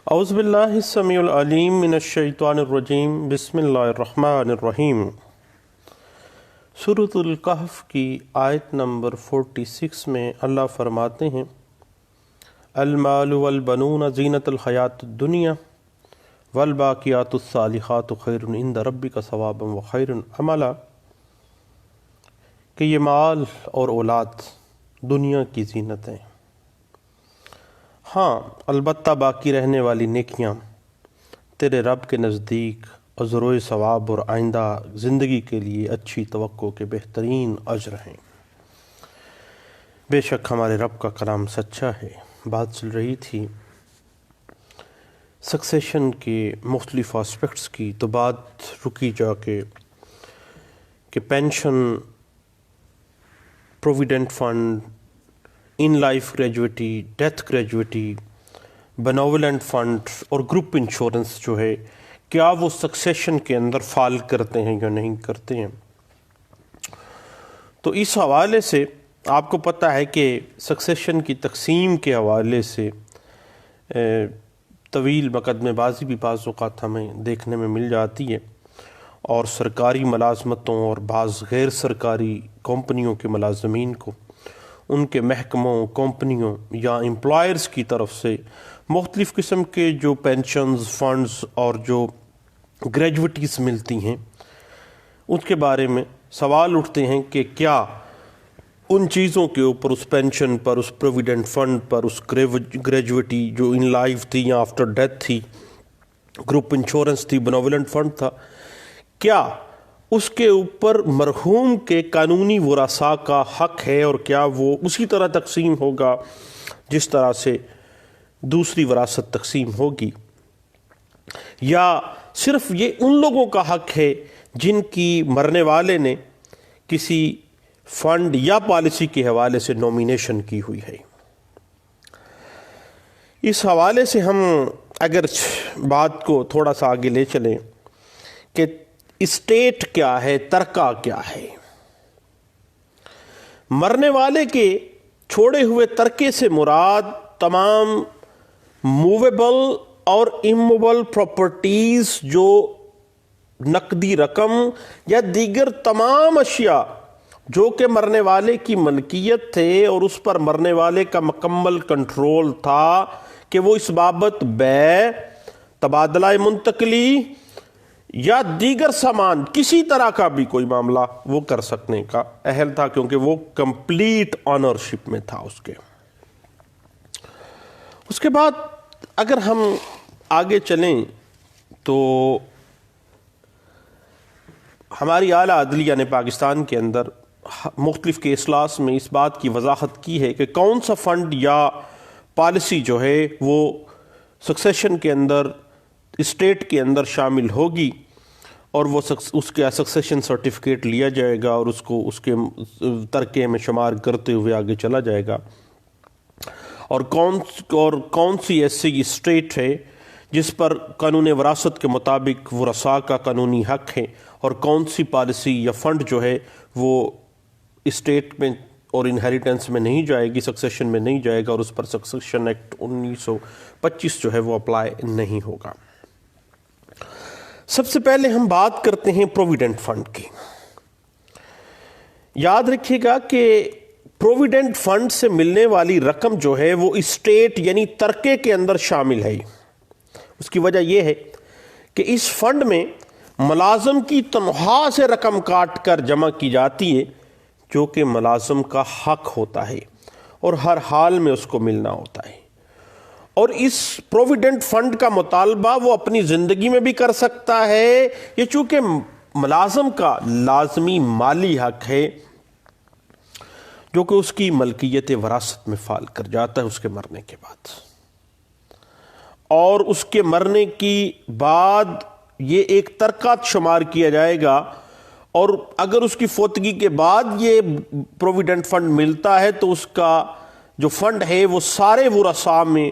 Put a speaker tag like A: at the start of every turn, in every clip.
A: اعوذ باللہ السمیع العلیم من الشیطان الرجیم بسم اللہ الرحمن الرحیم۔ سورۃ الکہف کی آیت نمبر 46 میں اللہ فرماتے ہیں المال والبنون زینۃ الحیات الدنیا والباقیات الصالحات خیر عند ربک ثوابا وخیر عملا، کہ یہ مال اور اولاد دنیا کی زینت ہیں، ہاں البتہ باقی رہنے والی نیکیاں تیرے رب کے نزدیک عذر و ثواب اور آئندہ زندگی کے لیے اچھی توقع کے بہترین اجر ہیں۔ بے شک ہمارے رب کا کلام سچا ہے۔ بات چل رہی تھی سکسیشن کے مختلف آسپیکٹس کی، تو بات رکی جا کے کہ pension, provident fund, in life gratuity, death gratuity, benevolent fund اور گروپ انشورنس جو ہے، کیا وہ سکسیشن کے اندر فال کرتے ہیں یا نہیں کرتے ہیں۔ تو اس حوالے سے آپ کو پتہ ہے کہ سکسیشن کی تقسیم کے حوالے سے طویل مقدمے بازی بھی بعض اوقات ہمیں دیکھنے میں مل جاتی ہے، اور سرکاری ملازمتوں اور بعض غیر سرکاری کمپنیوں کے ملازمین کو ان کے محکموں، کمپنیوں یا امپلائرز کی طرف سے مختلف قسم کے جو پینشنز، فنڈز اور جو گریجویٹیز ملتی ہیں، اس کے بارے میں سوال اٹھتے ہیں کہ کیا ان چیزوں کے اوپر، اس پینشن پر، اس پروویڈنٹ فنڈ پر، اس گریجویٹی جو ان لائف تھی یا آفٹر ڈیتھ تھی، گروپ انشورنس تھی، بینوولنٹ فنڈ تھا، کیا اس کے اوپر مرحوم کے قانونی ورثاء کا حق ہے، اور کیا وہ اسی طرح تقسیم ہوگا جس طرح سے دوسری وراثت تقسیم ہوگی، یا صرف یہ ان لوگوں کا حق ہے جن کی مرنے والے نے کسی فنڈ یا پالیسی کے حوالے سے نومینیشن کی ہوئی ہے۔ اس حوالے سے ہم اگر بات کو تھوڑا سا آگے لے چلیں کہ اسٹیٹ کیا ہے، ترکہ کیا ہے۔ مرنے والے کے چھوڑے ہوئے ترکے سے مراد تمام موویبل اور اموویبل پراپرٹیز، جو نقدی رقم یا دیگر تمام اشیاء جو کہ مرنے والے کی ملکیت تھے اور اس پر مرنے والے کا مکمل کنٹرول تھا کہ وہ اس بابت بیع، تبادلہ منتقلی یا دیگر سامان، کسی طرح کا بھی کوئی معاملہ وہ کر سکنے کا اہل تھا، کیونکہ وہ کمپلیٹ آنرشپ میں تھا اس کے۔ اس کے بعد اگر ہم آگے چلیں تو ہماری اعلیٰ عدلیہ نے پاکستان کے اندر مختلف کیسلاس میں اس بات کی وضاحت کی ہے کہ کون سا فنڈ یا پالیسی جو ہے وہ سکسیشن کے اندر، اسٹیٹ کے اندر شامل ہوگی، اور وہ اس کا سکسیشن سرٹیفکیٹ لیا جائے گا اور اس کو اس کے ترکے میں شمار کرتے ہوئے آگے چلا جائے گا، اور کون سی ایسی اسٹیٹ ہے جس پر قانون وراثت کے مطابق ورثاء کا قانونی حق ہے، اور کون سی پالیسی یا فنڈ جو ہے وہ اسٹیٹ میں اور انہیریٹنس میں نہیں جائے گی، سکسیشن میں نہیں جائے گا، اور اس پر سکسیشن ایکٹ 1925 جو ہے وہ اپلائی نہیں ہوگا۔ سب سے پہلے ہم بات کرتے ہیں پروویڈنٹ فنڈ کی۔ یاد رکھیے گا کہ پروویڈنٹ فنڈ سے ملنے والی رقم جو ہے وہ اسٹیٹ یعنی ترکے کے اندر شامل ہے۔ اس کی وجہ یہ ہے کہ اس فنڈ میں ملازم کی تنخواہ سے رقم کاٹ کر جمع کی جاتی ہے، جو کہ ملازم کا حق ہوتا ہے اور ہر حال میں اس کو ملنا ہوتا ہے، اور اس پروویڈنٹ فنڈ کا مطالبہ وہ اپنی زندگی میں بھی کر سکتا ہے، یہ چونکہ ملازم کا لازمی مالی حق ہے جو کہ اس کی ملکیت وراثت میں فال کر جاتا ہے اس کے مرنے کے بعد، اور اس کے مرنے کی بعد یہ ایک ترکہ شمار کیا جائے گا، اور اگر اس کی فوتگی کے بعد یہ پروویڈنٹ فنڈ ملتا ہے تو اس کا جو فنڈ ہے وہ سارے ورثاء میں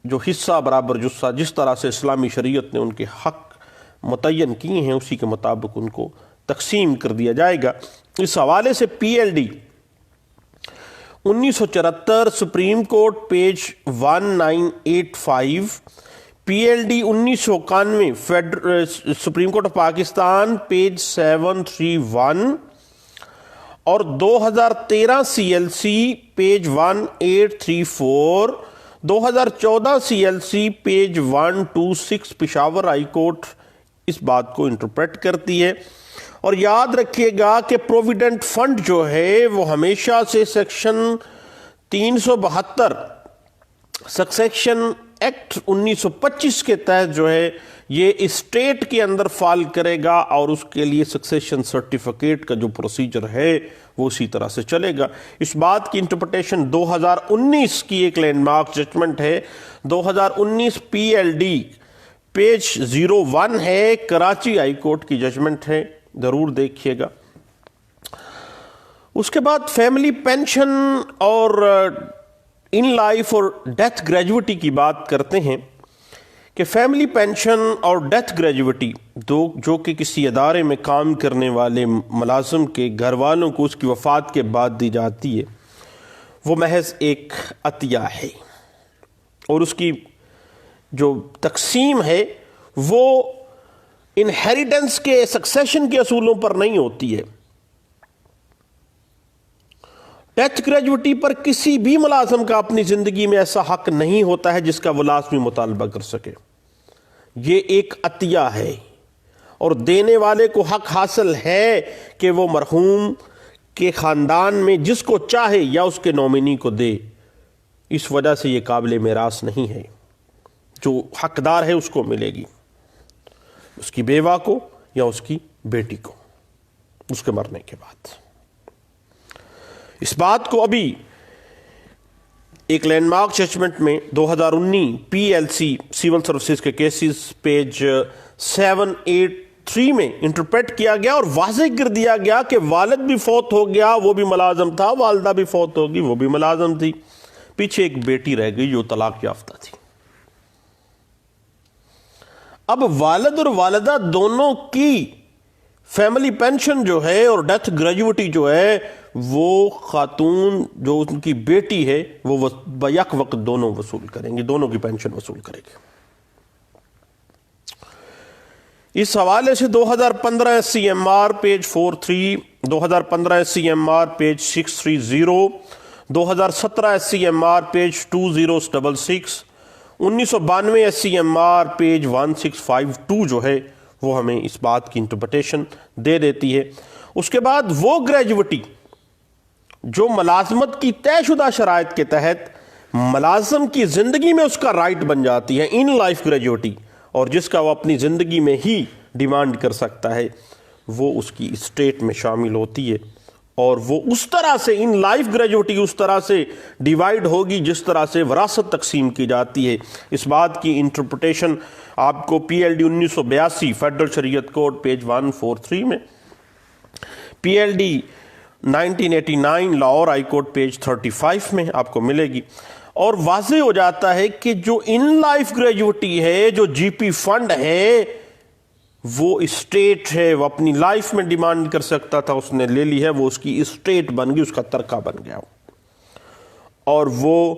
A: جو حصہ برابر جصہ، جس طرح سے اسلامی شریعت نے ان کے حق متعین کیے ہیں اسی کے مطابق ان کو تقسیم کر دیا جائے گا۔ اس حوالے سے P L D 1974 supreme court page 1985 PLD 1991 supreme court of Pakistan page 731 اور 2013 CLC page 1834، 2014 CLC page 126 Peshawar high court اس بات کو انٹرپریٹ کرتی ہے۔ اور یاد رکھیے گا کہ پروویڈنٹ فنڈ جو ہے وہ ہمیشہ سے سیکشن 372 سکسیشن ایکٹ 1925 کے تحت جو ہے یہ اسٹیٹ کے اندر فال کرے گا، اور اس کے لیے سکسیشن سرٹیفکیٹ کا جو پروسیجر ہے وہ اسی طرح سے چلے گا۔ اس بات کی انٹرپریٹیشن 2019 کی ایک لینڈ مارک ججمنٹ ہے، 2019 PLD پیج 01 ہے، کراچی ہائی کورٹ کی ججمنٹ ہے، ضرور دیکھیے گا۔ اس کے بعد فیملی پینشن اور ان لائف اور ڈیتھ گریجویٹی کی بات کرتے ہیں کہ فیملی پینشن اور ڈیتھ گریجویٹی جو کہ کسی ادارے میں کام کرنے والے ملازم کے گھر والوں کو اس کی وفات کے بعد دی جاتی ہے، وہ محض ایک عطیہ ہے، اور اس کی جو تقسیم ہے وہ انہیریٹنس کے سکسیشن کے اصولوں پر نہیں ہوتی ہے۔ ڈیتھ گریجویٹی پر کسی بھی ملازم کا اپنی زندگی میں ایسا حق نہیں ہوتا ہے جس کا وہ لازمی مطالبہ کر سکے۔ یہ ایک عطیہ ہے، اور دینے والے کو حق حاصل ہے کہ وہ مرحوم کے خاندان میں جس کو چاہے یا اس کے نومینی کو دے۔ اس وجہ سے یہ قابل میراث نہیں ہے، جو حقدار ہے اس کو ملے گی، اس کی بیوہ کو یا اس کی بیٹی کو اس کے مرنے کے بعد۔ اس بات کو ابھی ایک لینڈ مارک ججمنٹ میں 2019 PLC سیول سروسز کے کیسز پیج 783 میں انٹرپریٹ کیا گیا، اور واضح کر دیا گیا کہ والد بھی فوت ہو گیا، وہ بھی ملازم تھا، والدہ بھی فوت ہوگی، وہ بھی ملازم تھی، پیچھے ایک بیٹی رہ گئی جو طلاق یافتہ تھی۔ اب والد اور والدہ دونوں کی فیملی پینشن جو ہے اور ڈیتھ گریجویٹی جو ہے وہ خاتون جو ان کی بیٹی ہے وہ بیک وقت دونوں وصول کریں گے، دونوں کی پینشن وصول کریں گے۔ اس حوالے سے 2015 SCMR page 43، 2015 SCMR page 630، 2017 SCMR page 2066، 1992 SCMR page 1652 جو ہے وہ ہمیں اس بات کی انٹرپریٹیشن دے دیتی ہے۔ اس کے بعد وہ گریجویٹی جو ملازمت کی طے شدہ شرائط کے تحت ملازم کی زندگی میں اس کا رائٹ بن جاتی ہے، ان لائف گریجویٹی، اور جس کا وہ اپنی زندگی میں ہی ڈیمانڈ کر سکتا ہے، وہ اس کی اسٹیٹ میں شامل ہوتی ہے، اور وہ اس طرح سے ان لائف گریجویٹی اس طرح سے ڈیوائیڈ ہوگی جس طرح سے وراثت تقسیم کی جاتی ہے۔ اس بات کی انٹرپریٹیشن آپ کو PLD 1982 فیڈرل شریعت کوڈ پیج 143 میں، PLD 1989 Lahore high court page 35 میں آپ کو ملے گی، اور واضح ہو جاتا ہے کہ جو ان لائف گریجویٹی ہے، جو GP فنڈ ہے، وہ اسٹیٹ ہے، وہ اپنی لائف میں ڈیمانڈ کر سکتا تھا، اس نے لے لی ہے، وہ اس کی اسٹیٹ بن گئی، اس کا ترکہ بن گیا، اور وہ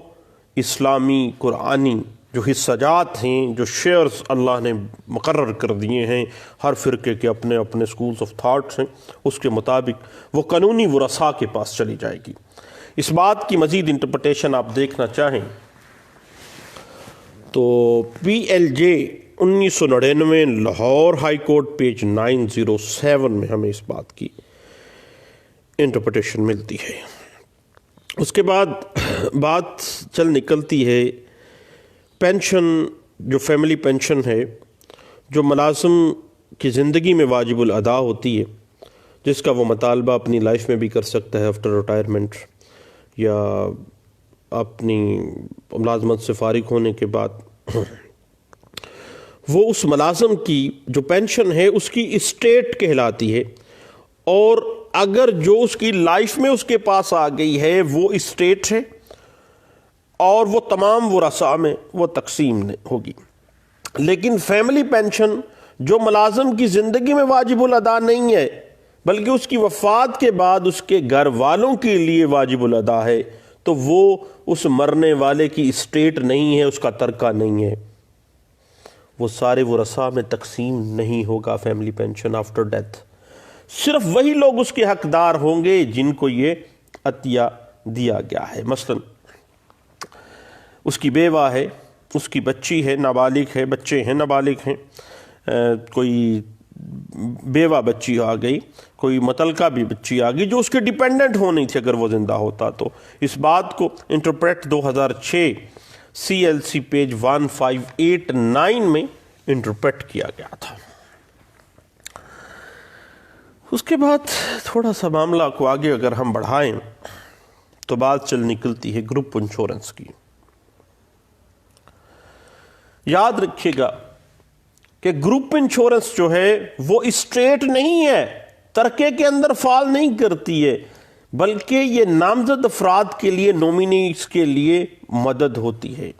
A: اسلامی قرآنی جو حصہ جات ہیں، جو شیئرز اللہ نے مقرر کر دیے ہیں ہر فرقے کے اپنے اپنے سکولز آف تھاٹس ہیں، اس کے مطابق وہ قانونی ورثاء کے پاس چلی جائے گی۔ اس بات کی مزید انٹرپریٹیشن آپ دیکھنا چاہیں تو PLJ 1999 Lahore high court page 907 میں ہمیں اس بات کی انٹرپریٹیشن ملتی ہے۔ اس کے بعد بات چل نکلتی ہے پینشن، جو فیملی پینشن ہے جو ملازم کی زندگی میں واجب الادا ہوتی ہے، جس کا وہ مطالبہ اپنی لائف میں بھی کر سکتا ہے آفٹر ریٹائرمنٹ، یا اپنی ملازمت سے فارغ ہونے کے بعد۔ وہ اس ملازم کی جو پینشن ہے اس کی اسٹیٹ کہلاتی ہے، اور اگر جو اس کی لائف میں اس کے پاس آ گئی ہے وہ اسٹیٹ ہے، اور وہ تمام ورثاء میں وہ تقسیم ہوگی۔ لیکن فیملی پینشن جو ملازم کی زندگی میں واجب الادا نہیں ہے، بلکہ اس کی وفات کے بعد اس کے گھر والوں کے لیے واجب الادا ہے، تو وہ اس مرنے والے کی اسٹیٹ نہیں ہے، اس کا ترکہ نہیں ہے۔ وہ سارے ورثاء میں تقسیم نہیں ہوگا فیملی پینشن آفٹر ڈیتھ. صرف وہی لوگ اس کے حقدار ہوں گے جن کو یہ عطیہ دیا گیا ہے. مثلا اس کی بیوہ ہے، اس کی بچی ہے، نابالغ ہے، بچے ہیں نابالغ ہیں، کوئی بیوہ بچی آ گئی، کوئی متعلقہ بھی بچی آ گئی جو اس کے ڈیپینڈنٹ ہو نہیں تھی اگر وہ زندہ ہوتا. تو اس بات کو انٹرپریٹ 2006 CLC پیج 1589 میں انٹرپریٹ کیا گیا تھا. اس کے بعد تھوڑا سا معاملہ کو آگے اگر ہم بڑھائیں تو بات چل نکلتی ہے گروپ انشورنس کی. یاد رکھیے گا کہ گروپ انشورنس جو ہے وہ اسٹیٹ نہیں ہے، ترکے کے اندر فال نہیں کرتی ہے، بلکہ یہ نامزد افراد کے لیے، نومینیز کے لیے مدد ہوتی ہے.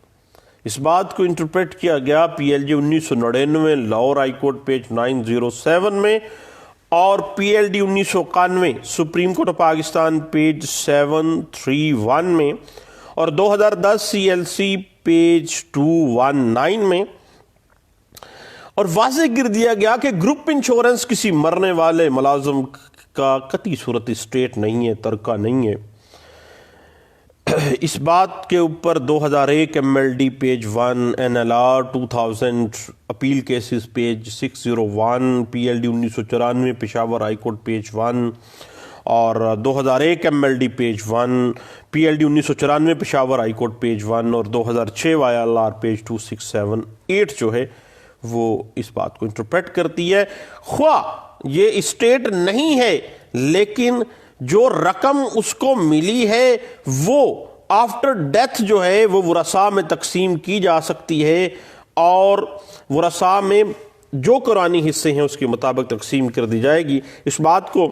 A: اس بات کو انٹرپریٹ کیا گیا PLG 1999 Lahore high court page 907 میں، اور PLD 1991 supreme court of Pakistan page 731 میں، اور 2010 CLC پیج 219 میں. اور واضح کر دیا گیا کہ گروپ انشورنس کسی مرنے والے ملازم کا قطعی صورت اسٹیٹ نہیں ہے، ترکہ نہیں ہے. اس بات کے اوپر 2001 MLD page 1، NLR 2000 appeal cases page 601، PLD 1994 Peshawar high court page 1، اور 2001 MLD page 1، PLD 1994 Peshawar high court page 1، اور 2006 YLR پیج 2678 جو ہے وہ اس بات کو انٹرپریٹ کرتی ہے. خواہ یہ اسٹیٹ نہیں ہے لیکن جو رقم اس کو ملی ہے وہ آفٹر ڈیتھ جو ہے وہ ورثاء میں تقسیم کی جا سکتی ہے، اور ورثاء میں جو قرآنی حصے ہیں اس کے مطابق تقسیم کر دی جائے گی. اس بات کو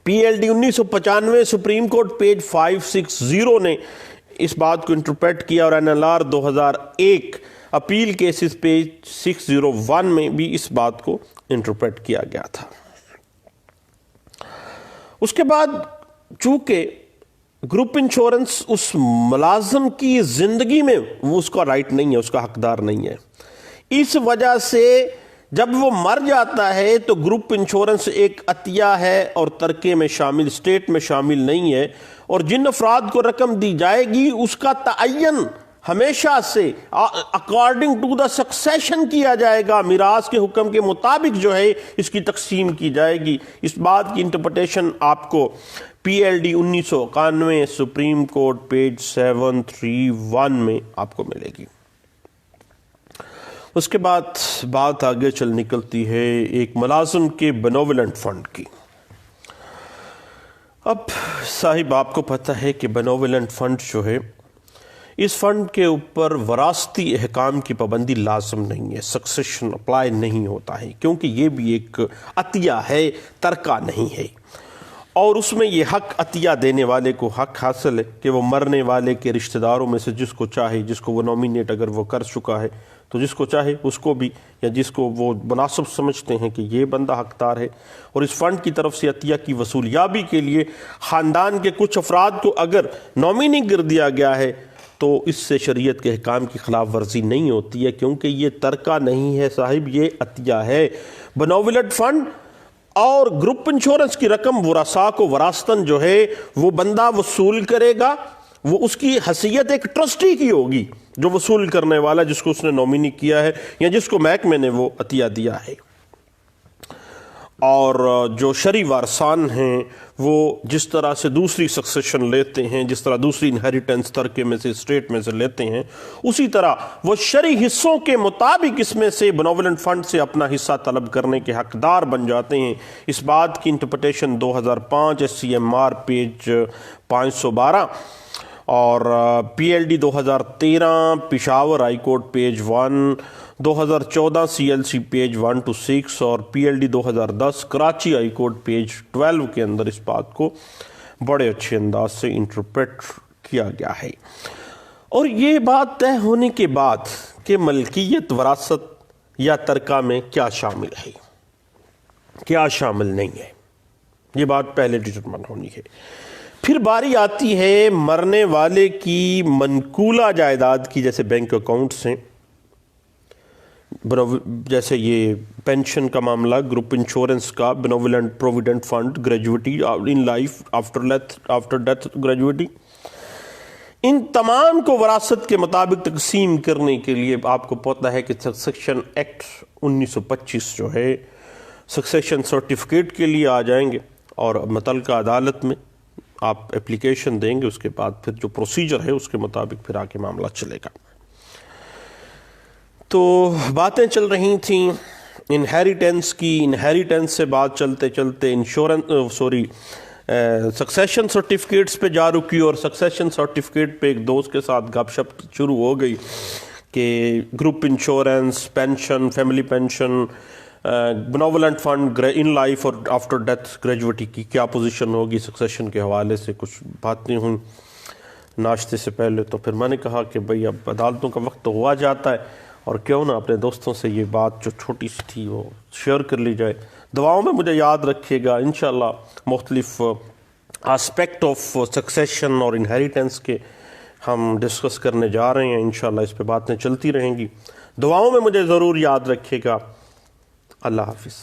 A: PLD 1995 سپریم کورٹ پیج 560 نے اس بات کو انٹرپریٹ کیا، اور NLR 2001 اپیل کیسز پیج 601 میں بھی اس بات کو انٹرپریٹ کیا گیا تھا. اس کے بعد چونکہ گروپ انشورنس اس ملازم کی زندگی میں وہ اس کا رائٹ نہیں ہے، اس کا حقدار نہیں ہے، اس وجہ سے جب وہ مر جاتا ہے تو گروپ انشورنس ایک عطیہ ہے اور ترکے میں شامل، اسٹیٹ میں شامل نہیں ہے. اور جن افراد کو رقم دی جائے گی اس کا تعین ہمیشہ سے اکارڈنگ ٹو دا سکسیشن کیا جائے گا، میراث کے حکم کے مطابق جو ہے اس کی تقسیم کی جائے گی. اس بات کی انٹرپریٹیشن آپ کو PLD 1991 سپریم کورٹ پیج 731 میں آپ کو ملے گی. اس کے بعد بات آگے چل نکلتی ہے ایک ملازم کے بینوولنٹ فنڈ کی. اب صاحب آپ کو پتہ ہے کہ بینوولنٹ فنڈ جو ہے اس فنڈ کے اوپر وراثتی احکام کی پابندی لازم نہیں ہے، سکسیشن اپلائی نہیں ہوتا ہے، کیونکہ یہ بھی ایک عطیہ ہے، ترکہ نہیں ہے. اور اس میں یہ حق عطیہ دینے والے کو حق حاصل ہے کہ وہ مرنے والے کے رشتہ داروں میں سے جس کو چاہے، جس کو وہ نومینیٹ اگر وہ کر چکا ہے تو جس کو چاہے اس کو بھی، یا جس کو وہ مناسب سمجھتے ہیں کہ یہ بندہ حقدار ہے. اور اس فنڈ کی طرف سے عطیہ کی وصولیابی کے لیے خاندان کے کچھ افراد کو اگر نومینی کر دیا گیا ہے تو اس سے شریعت کے احکام کی خلاف ورزی نہیں ہوتی ہے، کیونکہ یہ ترکہ نہیں ہے صاحب، یہ عطیہ ہے. بینوولنٹ فنڈ اور گروپ انشورنس کی رقم ورثاء کو وراثتاً جو ہے وہ بندہ وصول کرے گا، وہ اس کی حیثیت ایک ٹرسٹی کی ہوگی جو وصول کرنے والا، جس کو اس نے نومینی کیا ہے یا جس کو محکمے نے وہ عطیہ دیا ہے. اور جو شرعی وارثان ہیں وہ جس طرح سے دوسری سکسیشن لیتے ہیں، جس طرح دوسری انہیریٹنس ترکے میں سے، اسٹیٹ میں سے لیتے ہیں، اسی طرح وہ شرعی حصوں کے مطابق اس میں سے بینوولنٹ فنڈ سے اپنا حصہ طلب کرنے کے حقدار بن جاتے ہیں. اس بات کی انٹرپریٹیشن 2005 SCMR پیج 512 اور PLD 2013 Peshawar high court page 1، 2014 CLC page 126 اور PLD 2010 Karachi high court page 12 کے اندر اس بات کو بڑے اچھے انداز سے انٹرپریٹ کیا گیا ہے. اور یہ بات طے ہونے کے بعد کہ ملکیت، وراثت یا ترکہ میں کیا شامل ہے، کیا شامل نہیں ہے، یہ بات پہلے ڈٹرمن ہونی ہے. پھر باری آتی ہے مرنے والے کی منقولہ جائیداد کی، جیسے بینک اکاؤنٹس ہیں، جیسے یہ پینشن کا معاملہ، گروپ انشورنس کا، benevolent provident fund, gratuity in life after death gratuity, ان تمام کو وراثت کے مطابق تقسیم کرنے کے لیے آپ کو پتہ ہے کہ سکسیشن ایکٹ 1925 جو ہے سکسیشن سرٹیفکیٹ کے لیے آ جائیں گے اور متعلقہ عدالت میں آپ اپلیکیشن دیں گے، اس کے بعد پھر جو پروسیجر ہے اس کے مطابق پھر آگے معاملہ چلے گا۔ تو باتیں چل رہی تھیں انہیریٹنس کی، انہیریٹنس سے بات چلتے چلتے سکسیشن سرٹیفکیٹس پہ جا رکی، اور سکسیشن سرٹیفکیٹ پہ ایک دوست کے ساتھ گپ شپ شروع ہو گئی کہ group insurance, pension, family pension, benevolent fund in life اور آفٹر ڈیتھ گریجویٹی کی کیا پوزیشن ہوگی سکسیشن کے حوالے سے، کچھ باتیں ہوئیں ناشتے سے پہلے۔ تو پھر میں نے کہا کہ بھئی اب عدالتوں کا وقت تو ہوا جاتا ہے، اور کیوں نہ اپنے دوستوں سے یہ بات جو چھوٹی سی تھی وہ شیئر کر لی جائے۔ دعاؤں میں مجھے یاد رکھیے گا، انشاءاللہ مختلف آسپیکٹ آف سکسیشن اور انہیریٹنس کے ہم ڈسکس کرنے جا رہے ہیں، انشاءاللہ اس پہ باتیں چلتی رہیں گی۔ دعاؤں میں مجھے ضرور یاد رکھیے گا۔ اللہ حافظ۔